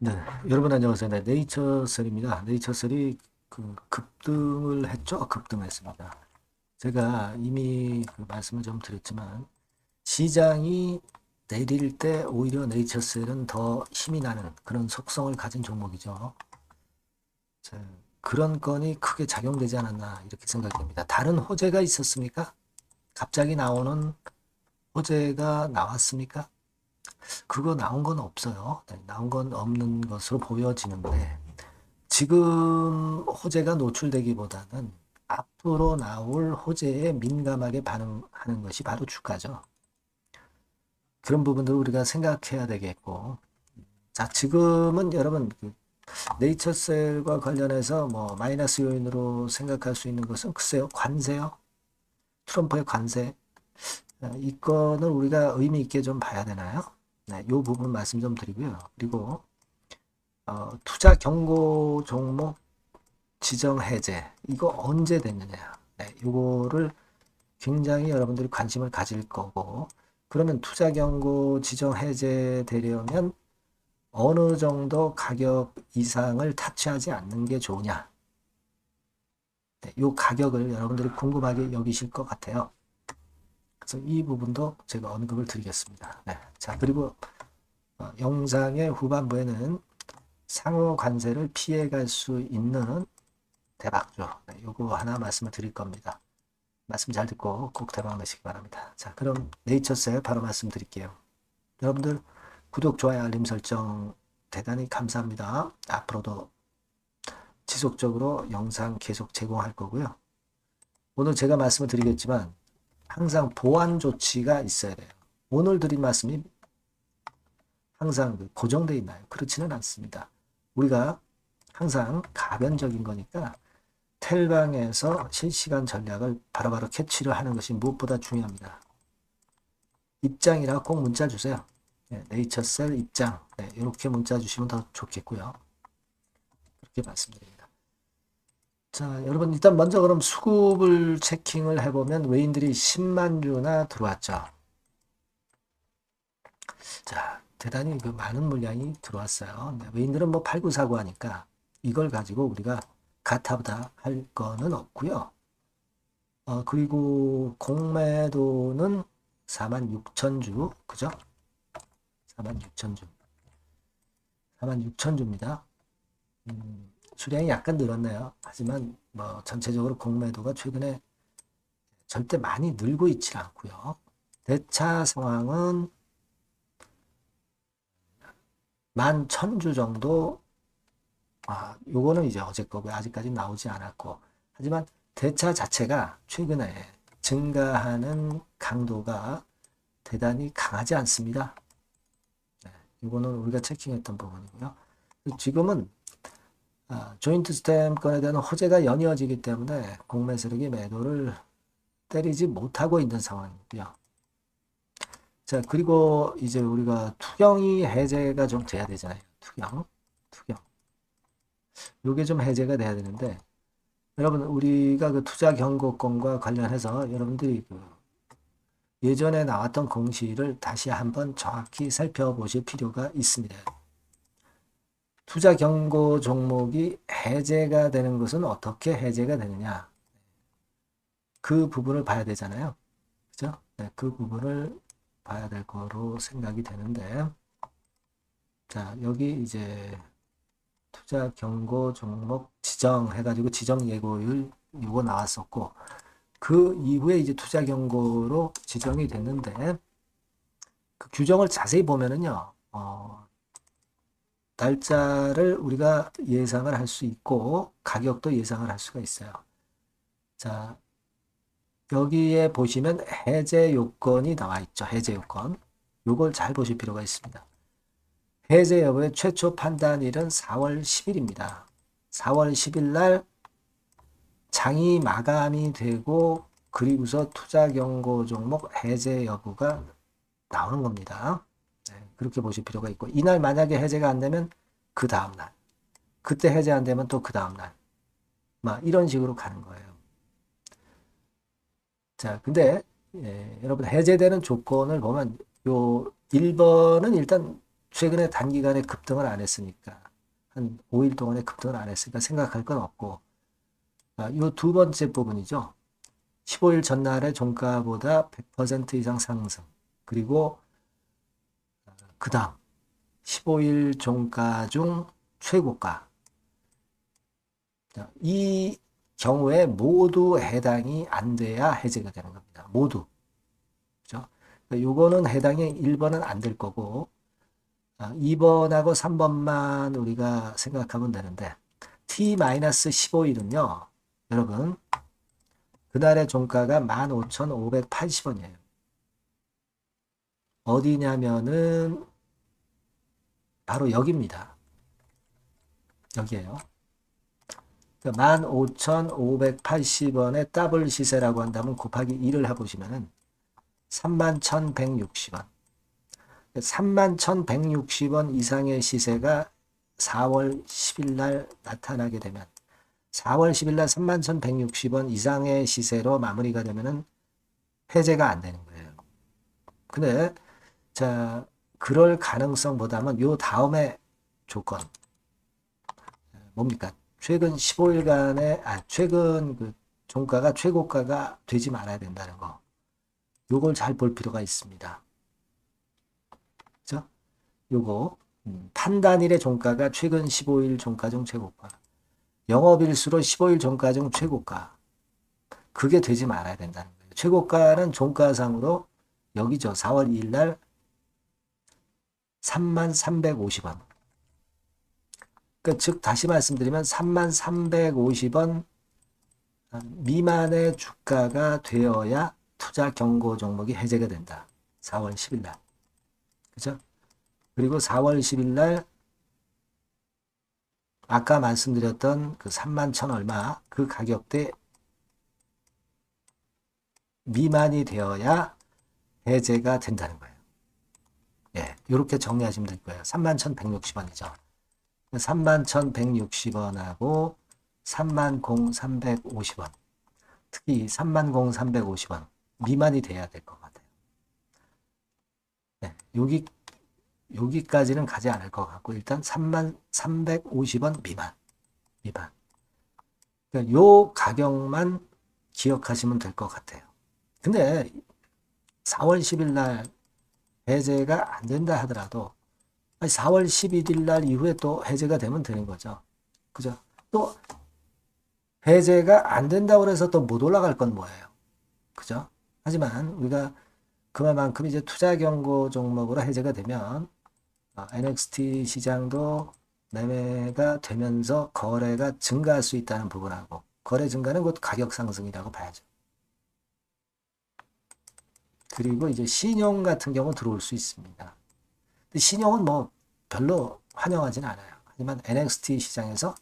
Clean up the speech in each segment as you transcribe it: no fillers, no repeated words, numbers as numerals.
네, 여러분 안녕하세요. 네, 네이처셀입니다. 네이처셀이 급등을 했죠? 급등했습니다. 제가 이미 말씀을 좀 드렸지만 시장이 내릴 때 오히려 네이처셀은 더 힘이 나는 그런 속성을 가진 종목이죠. 자, 그런 건이 크게 작용되지 않았나 이렇게 생각됩니다. 다른 호재가 있었습니까? 갑자기 나오는 호재가 나왔습니까? 그거 나온 건 없어요. 네, 나온 건 없는 것으로 보여지는데 지금 호재가 노출되기보다는 앞으로 나올 호재에 민감하게 반응하는 것이 바로 주가죠. 그런 부분들을 우리가 생각해야 되겠고, 자, 지금은 여러분, 네이처셀과 관련해서 뭐 마이너스 요인으로 생각할 수 있는 것은 글쎄요, 관세요. 트럼프의 관세. 이 건을 우리가 의미 있게 좀 봐야 되나요? 네, 이 부분 말씀 좀 드리고요. 그리고 투자 경고 종목 지정 해제 이거 언제 됐느냐. 네, 이거를 굉장히 여러분들이 관심을 가질 거고 그러면 투자 경고 지정 해제 되려면 어느 정도 가격 이상을 타치하지 않는 게 좋으냐. 네, 이 가격을 여러분들이 궁금하게 여기실 것 같아요. 그래서 이 부분도 제가 언급을 드리겠습니다. 네, 자 그리고 영상의 후반부에는 상호 관세를 피해갈 수 있는 대박조. 네, 요거 하나 말씀을 드릴 겁니다. 말씀 잘 듣고 꼭 대박 나시기 바랍니다. 자, 그럼 네이처셀 바로 말씀드릴게요. 여러분들 구독, 좋아요, 알림 설정 대단히 감사합니다. 앞으로도 지속적으로 영상 계속 제공할 거고요. 오늘 제가 말씀을 드리겠지만 항상 보완 조치가 있어야 돼요. 오늘 드린 말씀이 항상 고정되어 있나요? 그렇지는 않습니다. 우리가 항상 가변적인 거니까 텔방에서 실시간 전략을 바로바로 캐치를 하는 것이 무엇보다 중요합니다. 입장이라 꼭 문자 주세요. 네, 네이처셀 입장. 네, 이렇게 문자 주시면 더 좋겠고요. 그렇게 말씀드립니다. 자, 여러분 일단 먼저 그럼 수급을 체킹을 해보면 외인들이 10만 주나 들어왔죠. 자, 대단히 많은 물량이 들어왔어요. 네, 외인들은 뭐 팔고 사고 하니까 이걸 가지고 우리가 가타부다 할 거는 없고요. 그리고 공매도는 4만 6천 주, 그죠? 4만 6천 주. 4만 6천 주입니다. 수량이 약간 늘었네요. 하지만 뭐 전체적으로 공매도가 최근에 절대 많이 늘고 있지 않고요. 대차 상황은 1만 1,000주 정도. 요거는 이제 어제 거고 아직까지 나오지 않았고. 하지만 대차 자체가 최근에 증가하는 강도가 대단히 강하지 않습니다. 네, 이거는 우리가 체킹했던 부분이고요. 지금은 조인트 스탬 건에 대한 호재가 연이어지기 때문에 공매 세력이 매도를 때리지 못하고 있는 상황이고요. 자, 그리고 이제 우리가 투경이 해제가 좀 돼야 되잖아요. 투경. 요게 좀 해제가 돼야 되는데, 여러분, 우리가 그 투자 경고권과 관련해서 여러분들이 예전에 나왔던 공시를 다시 한번 정확히 살펴보실 필요가 있습니다. 투자 경고 종목이 해제가 되는 것은 어떻게 해제가 되느냐. 그 부분을 봐야 되잖아요. 그죠? 네, 그 부분을 봐야 될 거로 생각이 되는데, 자, 여기 이제 투자 경고 종목 지정 해가지고 지정 예고율 이거 나왔었고, 그 이후에 이제 투자 경고로 지정이 됐는데, 그 규정을 자세히 보면은요, 날짜를 우리가 예상을 할 수 있고, 가격도 예상을 할 수가 있어요. 자, 여기에 보시면 해제 요건이 나와 있죠. 해제 요건. 요걸 잘 보실 필요가 있습니다. 해제 여부의 최초 판단일은 4월 10일입니다. 4월 10일 날 장이 마감이 되고 그리고서 투자 경고 종목 해제 여부가 나오는 겁니다. 네, 그렇게 보실 필요가 있고 이날 만약에 해제가 안 되면 그 다음 날, 그때 해제 안 되면 또 그 다음 날, 막 이런 식으로 가는 거예요. 자, 근데 여러분 해제되는 조건을 보면 요 1번은 일단 최근에 단기간에 급등을 안 했으니까 한 5일 동안에 급등을 안 했으니까 생각할 건 없고 이 두 번째 부분이죠. 15일 전날의 종가보다 100% 이상 상승 그리고 그 다음 15일 종가 중 최고가 이 경우에 모두 해당이 안 돼야 해제가 되는 겁니다. 모두. 그죠? 요거는 해당이 1번은 안 될 거고 2번하고 3번만 우리가 생각하면 되는데 T-15일은요. 여러분 그날의 종가가 15,580원이에요. 어디냐면은 바로 여기입니다. 여기에요. 15,580원의 더블 시세라고 한다면 곱하기 2를 해보시면은 31,160원. 31,160원 이상의 시세가 4월 10일 날 나타나게 되면 4월 10일 날 31,160원 이상의 시세로 마무리가 되면은 해제가 안 되는 거예요. 근데 자, 그럴 가능성보다는 요 다음에 조건 뭡니까? 최근 15일간의 최근 그 종가가 최고가가 되지 말아야 된다는 거. 요걸 잘 볼 필요가 있습니다. 그죠? 요거 판단일의 종가가 최근 15일 종가 중 최고가. 영업일수로 15일 종가 중 최고가. 그게 되지 말아야 된다는 거예요. 최고가는 종가상으로 여기죠. 4월 2일 날 33,350원. 그러니까 즉 다시 말씀드리면 33,350원 미만의 주가가 되어야 투자 경고 종목이 해제가 된다. 4월 10일 날. 그죠? 그리고 4월 10일 날 아까 말씀드렸던 그 31,000 얼마 그 가격대 미만이 되어야 해제가 된다는 거예요. 예, 이렇게 정리하시면 될 거예요. 31,160원이죠. 31,160원하고 30,350원. 특히 30,350원 미만이 돼야 될 것 같아요. 네, 여기까지는 가지 않을 것 같고 일단 33,350원 미만. 그러니까 요 가격만 기억하시면 될 것 같아요. 근데 4월 10일 날 해제가 안 된다 하더라도 4월 11일 날 이후에 또 해제가 되면 되는 거죠. 그죠? 또 해제가 안 된다고 해서 또 못 올라갈 건 뭐예요? 그죠? 하지만 우리가 그만큼 이제 투자 경고 종목으로 해제가 되면 NXT 시장도 매매가 되면서 거래가 증가할 수 있다는 부분하고 거래 증가는 곧 가격 상승이라고 봐야죠. 그리고 이제 신용 같은 경우 들어올 수 있습니다. 근데 신용은 뭐 별로 환영하진 않아요. 하지만 NXT 시장에서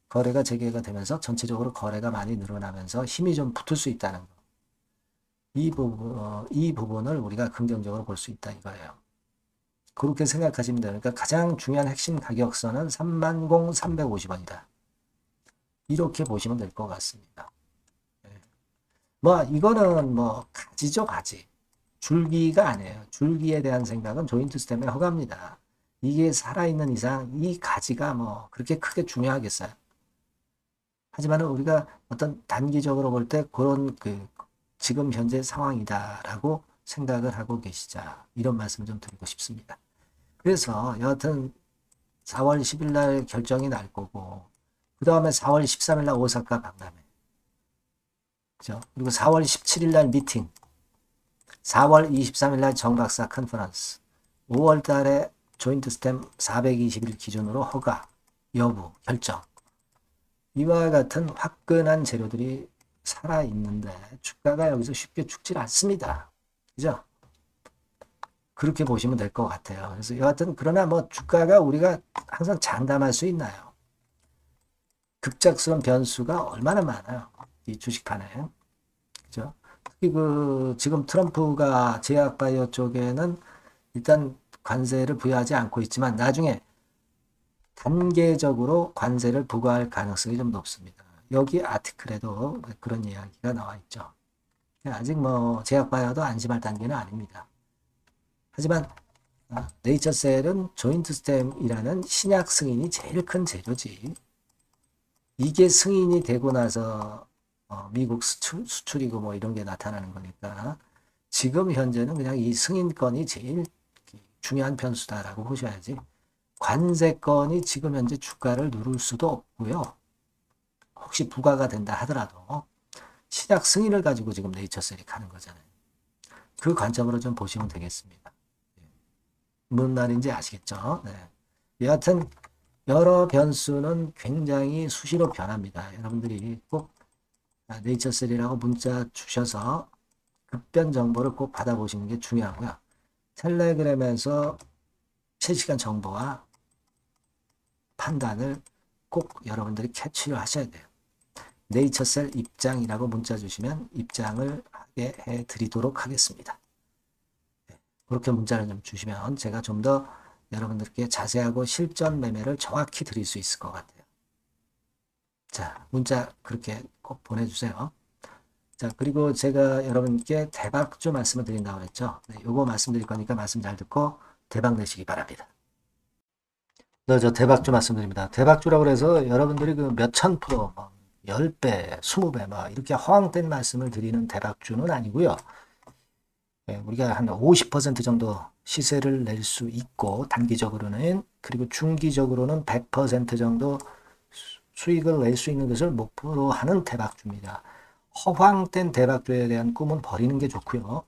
거래가 재개가 되면서 전체적으로 거래가 많이 늘어나면서 힘이 좀 붙을 수 있다는 거. 이 부분을 우리가 긍정적으로 볼 수 있다 이거예요. 그렇게 생각하시면 돼요. 그러니까 가장 중요한 핵심 가격선은 30,350원이다. 이렇게 보시면 될 것 같습니다. 뭐 이거는 뭐 가지죠 가지. 줄기가 아니에요. 줄기에 대한 생각은 조인트 스템에 허가입니다. 이게 살아있는 이상 이 가지가 뭐 그렇게 크게 중요하겠어요. 하지만 우리가 어떤 단기적으로 볼 때 그런 그 지금 현재 상황이다라고 생각을 하고 계시자 이런 말씀 좀 드리고 싶습니다. 그래서 여하튼 4월 10일 날 결정이 날 거고 그 다음에 4월 13일 날 오사카 박람회 그죠? 그리고 4월 17일 날 미팅 4월 23일 날 정박사 컨퍼런스 5월 달에 조인트 스탬 420일 기준으로 허가 여부 결정 이와 같은 화끈한 재료들이 살아있는데 주가가 여기서 쉽게 죽질 않습니다. 그죠? 그렇게 보시면 될 것 같아요. 그래서 여하튼 그러나 뭐 주가가 우리가 항상 장담할 수 있나요? 급작스러운 변수가 얼마나 많아요. 이 주식판에. 그죠? 특히 그 지금 트럼프가 제약바이오 쪽에는 일단 관세를 부여하지 않고 있지만 나중에 단계적으로 관세를 부과할 가능성이 좀 높습니다. 여기 아티클에도 그런 이야기가 나와 있죠. 아직 뭐 제약바이오도 안심할 단계는 아닙니다. 하지만 네이처셀은 조인트 스템이라는 신약 승인이 제일 큰 재료지. 이게 승인이 되고 나서 미국 수출이고 뭐 이런 게 나타나는 거니까 지금 현재는 그냥 이 승인권이 제일 중요한 변수다라고 보셔야지. 관세권이 지금 현재 주가를 누를 수도 없고요. 혹시 부과가 된다 하더라도 신약 승인을 가지고 지금 네이처셀이 가는 거잖아요. 그 관점으로 좀 보시면 되겠습니다. 무슨 말인지 아시겠죠? 네. 여하튼 여러 변수는 굉장히 수시로 변합니다. 여러분들이 꼭 네이처셀이라고 문자 주셔서 급변 정보를 꼭 받아보시는 게 중요하고요. 텔레그램에서 실시간 정보와 판단을 꼭 여러분들이 캐치를 하셔야 돼요. 네이처셀 입장이라고 문자 주시면 입장을 하게 해드리도록 하겠습니다. 그렇게 문자를 좀 주시면 제가 좀 더 여러분들께 자세하고 실전 매매를 정확히 드릴 수 있을 것 같아요. 자, 문자 그렇게 꼭 보내주세요. 자, 그리고 제가 여러분께 대박주 말씀을 드린다고 했죠. 네, 요거 말씀드릴 거니까 말씀 잘 듣고 대박 내시기 바랍니다. 네, 저 대박주 말씀드립니다. 대박주라고 해서 여러분들이 그 몇천 프로, 뭐 10배, 20배, 막 이렇게 허황된 말씀을 드리는 대박주는 아니고요. 우리가 한 50% 정도 시세를 낼 수 있고 단기적으로는, 그리고 중기적으로는 100% 정도 수익을 낼 수 있는 것을 목표로 하는 대박주입니다. 허황된 대박주에 대한 꿈은 버리는 게 좋고요.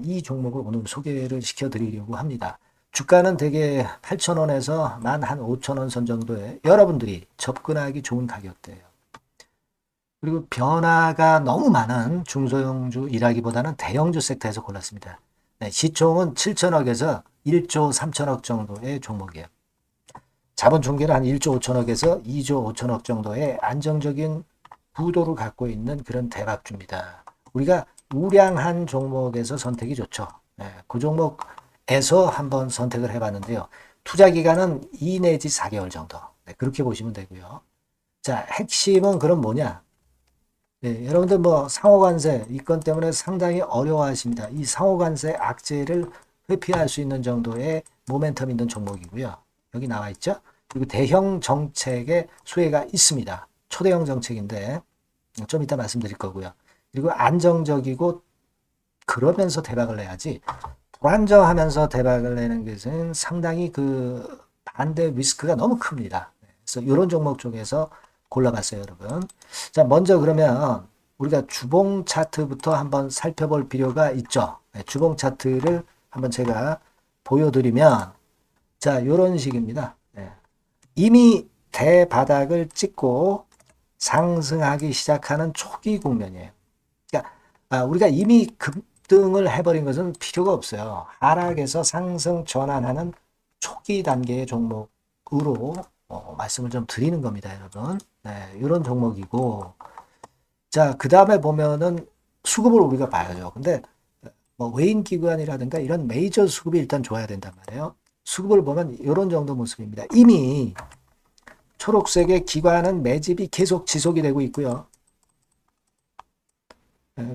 이 종목을 오늘 소개를 시켜드리려고 합니다. 주가는 대개 8,000원에서 만 한 5,000원 선 정도에 여러분들이 접근하기 좋은 가격대예요. 그리고 변화가 너무 많은 중소형주 일하기보다는 대형주 섹터에서 골랐습니다. 네, 시총은 7천억에서 1조 3천억 정도의 종목이에요. 자본 중계는 한 1조 5천억에서 2조 5천억 정도의 안정적인 부도를 갖고 있는 그런 대박주입니다. 우리가 우량한 종목에서 선택이 좋죠. 네, 그 종목에서 한번 선택을 해봤는데요. 투자 기간은 2 내지 4개월 정도. 네, 그렇게 보시면 되고요. 자, 핵심은 그럼 뭐냐? 네, 여러분들 뭐 상호관세 이 건 때문에 상당히 어려워하십니다. 이 상호관세 악재를 회피할 수 있는 정도의 모멘텀 있는 종목이고요. 여기 나와 있죠? 그리고 대형 정책의 수혜가 있습니다. 초대형 정책인데 좀 이따 말씀드릴 거고요. 그리고 안정적이고 그러면서 대박을 내야지 불안정하면서 대박을 내는 것은 상당히 그 반대 리스크가 너무 큽니다. 그래서 이런 종목 중에서 골라봤어요, 여러분. 자, 먼저 그러면 우리가 주봉 차트부터 한번 살펴볼 필요가 있죠. 네, 주봉 차트를 한번 제가 보여드리면 자, 이런 식입니다. 네. 이미 대바닥을 찍고 상승하기 시작하는 초기 국면이에요. 그러니까 우리가 이미 급등을 해버린 것은 필요가 없어요. 하락에서 상승 전환하는 초기 단계의 종목으로 말씀을 좀 드리는 겁니다, 여러분. 네, 이런 종목이고, 자, 그 다음에 보면은 수급을 우리가 봐야죠. 근데 뭐 외인 기관이라든가 이런 메이저 수급이 일단 좋아야 된단 말이에요. 수급을 보면 이런 정도 모습입니다. 이미 초록색의 기관은 매집이 계속 지속이 되고 있고요.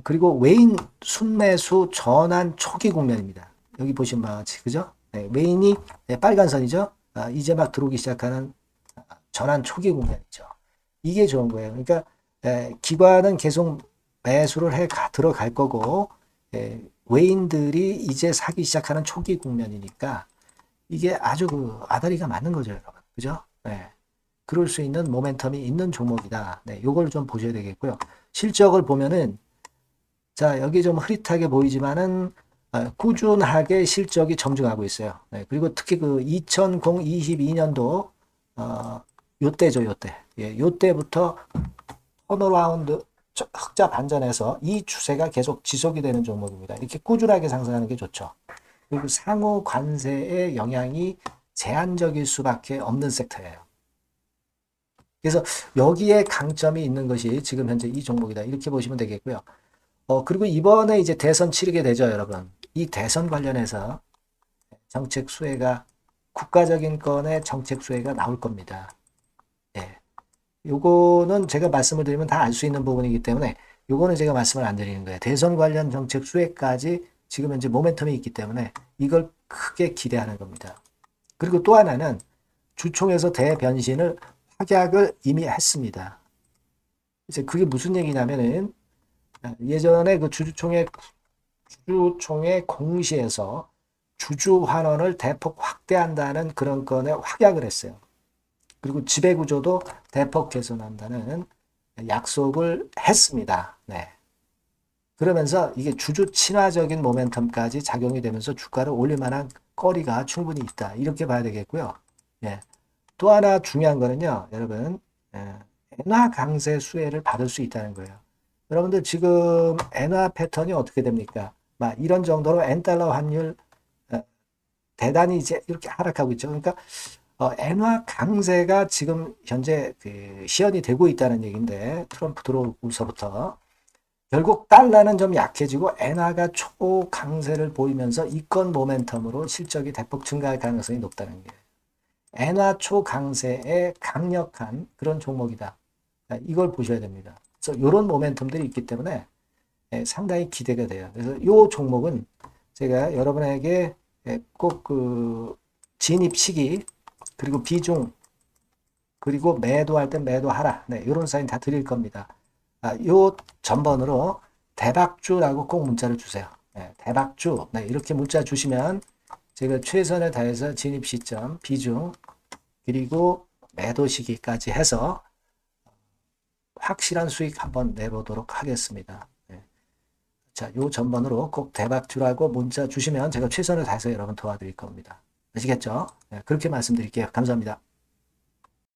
그리고 외인 순매수 전환 초기 국면입니다. 여기 보시면 바와 같이, 그죠? 네, 외인이 빨간 선이죠. 이제 막 들어오기 시작하는 전환 초기 국면이죠. 이게 좋은 거예요. 그러니까 기관은 계속 매수를 해 들어갈 거고 외인들이 이제 사기 시작하는 초기 국면이니까 이게 아주 그 아다리가 맞는 거죠, 여러분. 그죠? 네. 그럴 수 있는 모멘텀이 있는 종목이다. 네, 요걸 좀 보셔야 되겠고요. 실적을 보면은 자, 여기 좀 흐릿하게 보이지만은 꾸준하게 실적이 점증하고 있어요. 네, 그리고 특히 그 2022년도 요때죠, 요때. 예, 요때부터 턴어라운드 흑자 반전해서 이 추세가 계속 지속이 되는 종목입니다. 이렇게 꾸준하게 상승하는 게 좋죠. 그리고 상호 관세의 영향이 제한적일 수밖에 없는 섹터예요. 그래서 여기에 강점이 있는 것이 지금 현재 이 종목이다. 이렇게 보시면 되겠고요. 그리고 이번에 이제 대선 치르게 되죠, 여러분. 이 대선 관련해서 정책 수혜가, 국가적인 건의 정책 수혜가 나올 겁니다. 예. 요거는 제가 말씀을 드리면 다 알 수 있는 부분이기 때문에 요거는 제가 말씀을 안 드리는 거예요. 대선 관련 정책 수혜까지 지금 현재 모멘텀이 있기 때문에 이걸 크게 기대하는 겁니다. 그리고 또 하나는 주총에서 대변신을 확약을 이미 했습니다. 이제 그게 무슨 얘기냐면은 예전에 그 주주총회 공시에서 주주 환원을 대폭 확대한다는 그런 건에 확약을 했어요. 그리고 지배구조도 대폭 개선한다는 약속을 했습니다. 네. 그러면서 이게 주주 친화적인 모멘텀까지 작용이 되면서 주가를 올릴 만한 거리가 충분히 있다. 이렇게 봐야 되겠고요. 예. 또 하나 중요한 거는요, 여러분, 엔화 강세 수혜를 받을 수 있다는 거예요. 여러분들 지금 엔화 패턴이 어떻게 됩니까? 막 이런 정도로 엔달러 환율 대단히 이제 이렇게 하락하고 있죠. 그러니까 엔화 강세가 지금 현재 그 시연이 되고 있다는 얘기인데 트럼프 들어오고서부터 결국 달러는 좀 약해지고 엔화가 초강세를 보이면서 이권 모멘텀으로 실적이 대폭 증가할 가능성이 높다는 게 엔화 초강세에 강력한 그런 종목이다. 이걸 보셔야 됩니다. 그래서 이런 모멘텀들이 있기 때문에 상당히 기대가 돼요. 그래서 이 종목은 제가 여러분에게 꼭 그 진입 시기 그리고 비중 그리고 매도할 땐 매도하라. 네, 이런 사인 다 드릴 겁니다. 요 전번으로 대박주라고 꼭 문자를 주세요. 네, 대박주. 네, 이렇게 문자 주시면 제가 최선을 다해서 진입 시점, 비중, 그리고 매도 시기까지 해서 확실한 수익 한번 내보도록 하겠습니다. 네. 자, 요 전번으로 꼭 대박주라고 문자 주시면 제가 최선을 다해서 여러분 도와드릴 겁니다. 아시겠죠? 네, 그렇게 말씀드릴게요. 감사합니다.